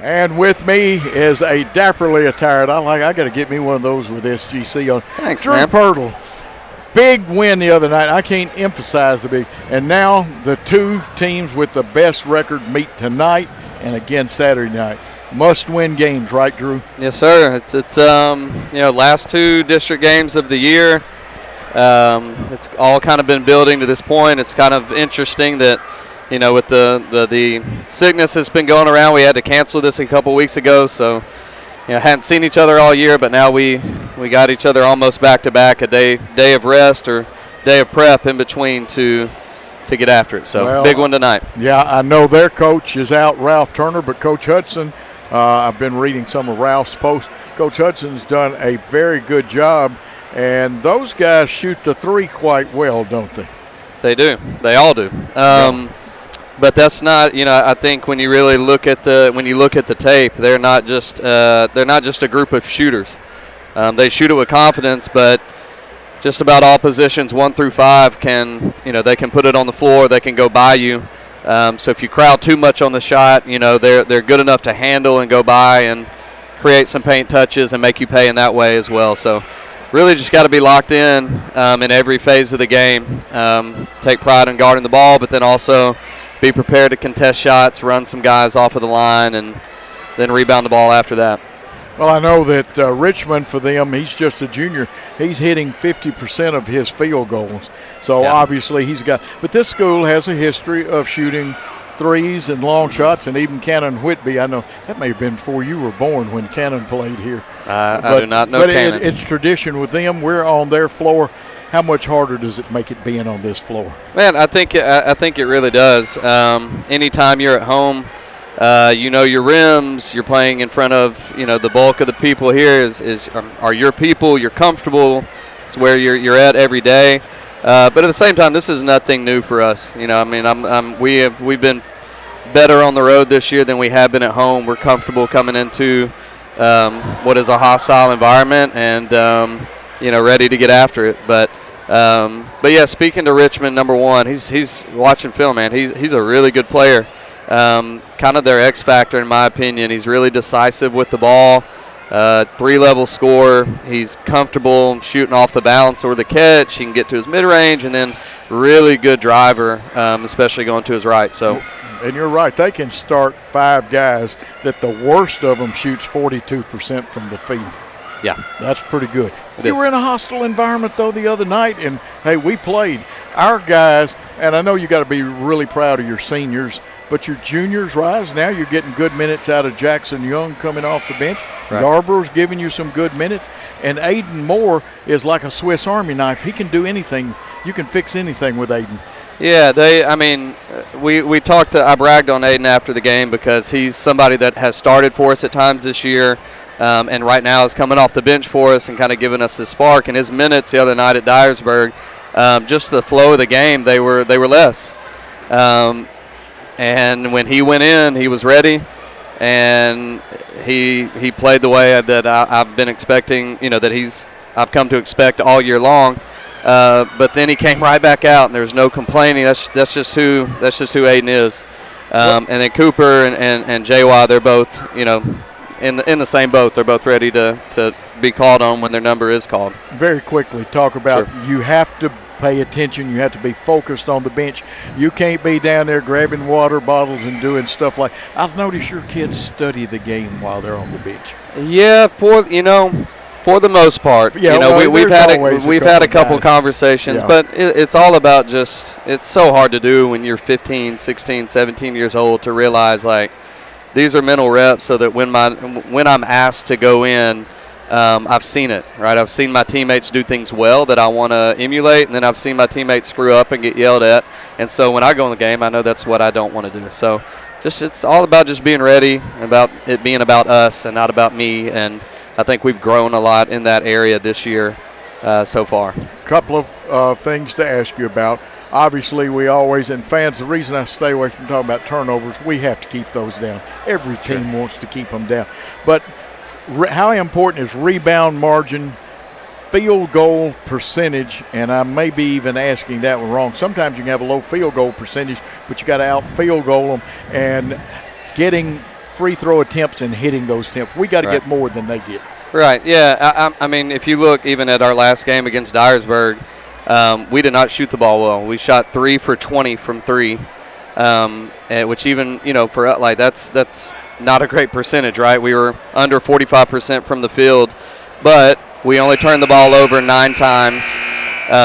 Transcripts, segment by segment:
And with me is a dapperly attired. I got to get me one of those with SGC on. Thanks, Drew man. Pirtle. Big win the other night. I can't emphasize the big. And now the two teams with the best record meet tonight and again Saturday night. Must-win games, right, Drew? Yes, sir. It's last two district games of the year. It's all kind of been building to this point. It's kind of interesting that, with the sickness that's been going around, we had to cancel this a couple weeks ago. So, hadn't seen each other all year, but now we got each other almost back-to-back, a day of rest or day of prep in between to get after it. So, big one tonight. Yeah, I know their coach is out, Ralph Turner, but Coach Hudson, I've been reading some of Ralph's posts. Coach Hudson's done a very good job, and those guys shoot the three quite well, don't they? They do. They all do. But that's not, I think when you really look at the tape, they're not just a group of shooters. They shoot it with confidence, but just about all positions 1 through 5 they can put it on the floor. They can go by you. So if you crowd too much on the shot, they're good enough to handle and go by and create some paint touches and make you pay in that way as well. So really just got to be locked in every phase of the game. Take pride in guarding the ball, but then also be prepared to contest shots, run some guys off of the line, and then rebound the ball after that. Well, I know that Richmond, for them, he's just a junior. He's hitting 50% of his field goals. So, obviously, he's got – but this school has a history of shooting threes and long shots, and even Cannon Whitby. I know that may have been before you were born when Cannon played here. I do not know Cannon. But it's tradition with them. We're on their floor. How much harder does it make it being on this floor? Man, I think it really does. Anytime you're at home, your rims, you're playing in front of, the bulk of the people here are your people. You're comfortable. It's where you're at every day. But at the same time, this is nothing new for us. We've been better on the road this year than we have been at home. We're comfortable coming into what is a hostile environment and ready to get after it. But yeah, speaking to Richmond, number one, he's watching film, man. He's a really good player. Kind of their X factor, in my opinion. He's really decisive with the ball. 3-level scorer. He's comfortable shooting off the bounce or the catch. He can get to his mid-range, and then really good driver, especially going to his right. So, and you're right. They can start 5 guys that the worst of them shoots 42% from the field. Yeah. That's pretty good. You were in a hostile environment, though, the other night, and, hey, we played. Our guys, and I know you got to be really proud of your seniors, but your juniors rise. Now you're getting good minutes out of Jackson Young coming off the bench. Right. Yarborough's giving you some good minutes. And Aiden Moore is like a Swiss Army knife. He can do anything. You can fix anything with Aiden. Yeah, I bragged on Aiden after the game because he's somebody that has started for us at times this year. And right now is coming off the bench for us and kind of giving us the spark. And his minutes the other night at Dyersburg, just the flow of the game, they were less. And when he went in, he was ready, and he played the way that I've been expecting. That I've come to expect all year long. But then he came right back out, and there's no complaining. That's just who Aiden is. And then Cooper and JY, they're both in the same boat. They're both ready to be called on when their number is called. Very quickly, talk about You have to pay attention. You have to be focused on the bench. You can't be down there grabbing water bottles and doing stuff like. I've noticed your kids study the game while they're on the bench. Yeah, for the most part. Yeah, we've had a couple conversations, but it's all about it's so hard to do when you're 15, 16, 17 years old to realize like these are mental reps so that when I'm asked to go in, I've seen it, right? I've seen my teammates do things well that I want to emulate, and then I've seen my teammates screw up and get yelled at. And so when I go in the game, I know that's what I don't want to do. So it's all about just being ready, about it being about us and not about me. And I think we've grown a lot in that area this year so far. Couple of things to ask you about. Obviously, we always, and fans, the reason I stay away from talking about turnovers, we have to keep those down. Every team wants to keep them down. But how important is rebound margin, field goal percentage, and I may be even asking that one wrong. Sometimes you can have a low field goal percentage, but you got to out field goal them, and getting free throw attempts and hitting those attempts. We got to get more than they get. Right, yeah. I mean, if you look even at our last game against Dyersburg, we did not shoot the ball well. We shot 3 for 20 from 3, which even, for like that's not a great percentage, right? We were under 45% from the field, but we only turned the ball over 9 times.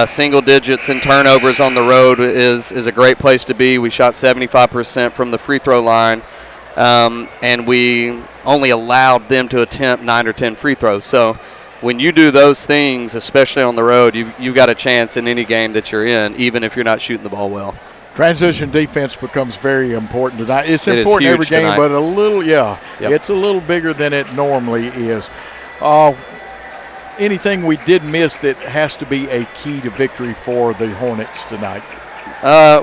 Single digits in turnovers on the road is a great place to be. We shot 75% from the free throw line, and we only allowed them to attempt 9 or 10 free throws. So when you do those things, especially on the road, you got a chance in any game that you're in, even if you're not shooting the ball well. Transition defense becomes very important tonight. It's important every game, but it's a little bigger than it normally is. Anything we did miss that has to be a key to victory for the Hornets tonight?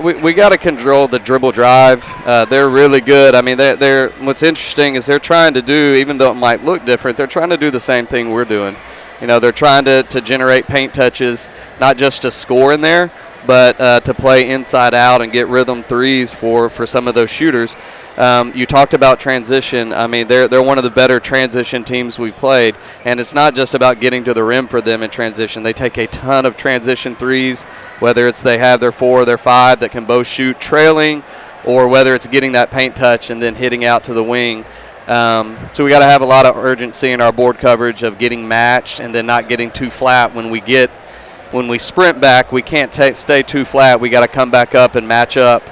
We got to control the dribble drive. They're really good. I mean, they're what's interesting is they're trying to do, even though it might look different, they're trying to do the same thing we're doing. They're trying to generate paint touches, not just to score in there, but to play inside out and get rhythm threes for some of those shooters. You talked about transition. I mean, they're one of the better transition teams we've played, and it's not just about getting to the rim for them in transition. They take a ton of transition threes, whether it's they have their 4 or their 5 that can both shoot trailing, or whether it's getting that paint touch and then hitting out to the wing. So we got to have a lot of urgency in our board coverage of getting matched and then not getting too flat when we sprint back. We can't stay too flat. We got to come back up and match up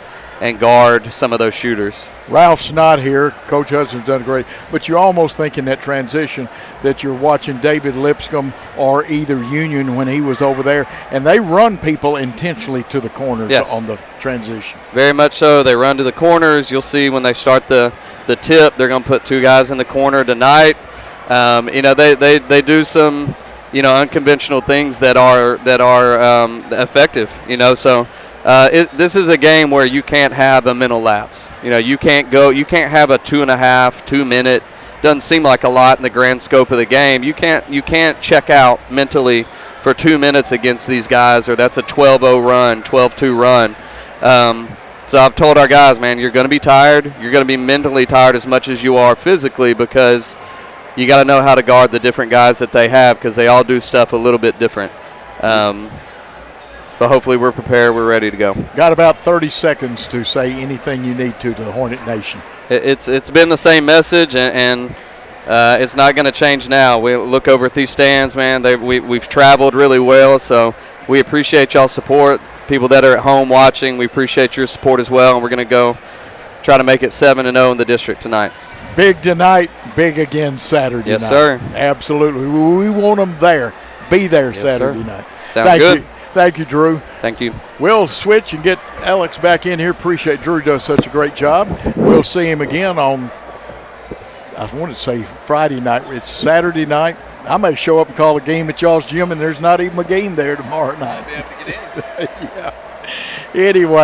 and guard some of those shooters. Ralph's not here. Coach Hudson's done great. But you're almost thinking that transition that you're watching David Lipscomb or either Union when he was over there, and they run people intentionally to the corners on the transition. Very much so. They run to the corners. You'll see when they start the tip, they're going to put 2 guys in the corner tonight. They do some unconventional things that are effective. So. This is a game where you can't have a mental lapse. You can't have a 2.5, 2 minute. Doesn't seem like a lot in the grand scope of the game. You can't check out mentally for 2 minutes against these guys, or that's a 12-0 run, 12-2 run. So I've told our guys, man, you're going to be tired. You're going to be mentally tired as much as you are physically, because you got to know how to guard the different guys that they have, because they all do stuff a little bit different. But hopefully we're prepared. We're ready to go. Got about 30 seconds to say anything you need to the Hornet Nation. It's been the same message, and it's not going to change now. We look over at these stands, man. We've traveled really well, so we appreciate y'all's support. People that are at home watching, we appreciate your support as well, and we're going to go try to make it 7-0 in the district tonight. Big tonight, big again Saturday night. Yes, sir. Absolutely. We want them there. Be there Saturday night. Sounds good. Thank you, Drew. Thank you. We'll switch and get Alex back in here. Appreciate Drew does such a great job. We'll see him again on, I wanted to say Friday night. It's Saturday night. I may show up and call a game at y'all's gym, and there's not even a game there tomorrow night. I'll be able to get in. Yeah. Anyway.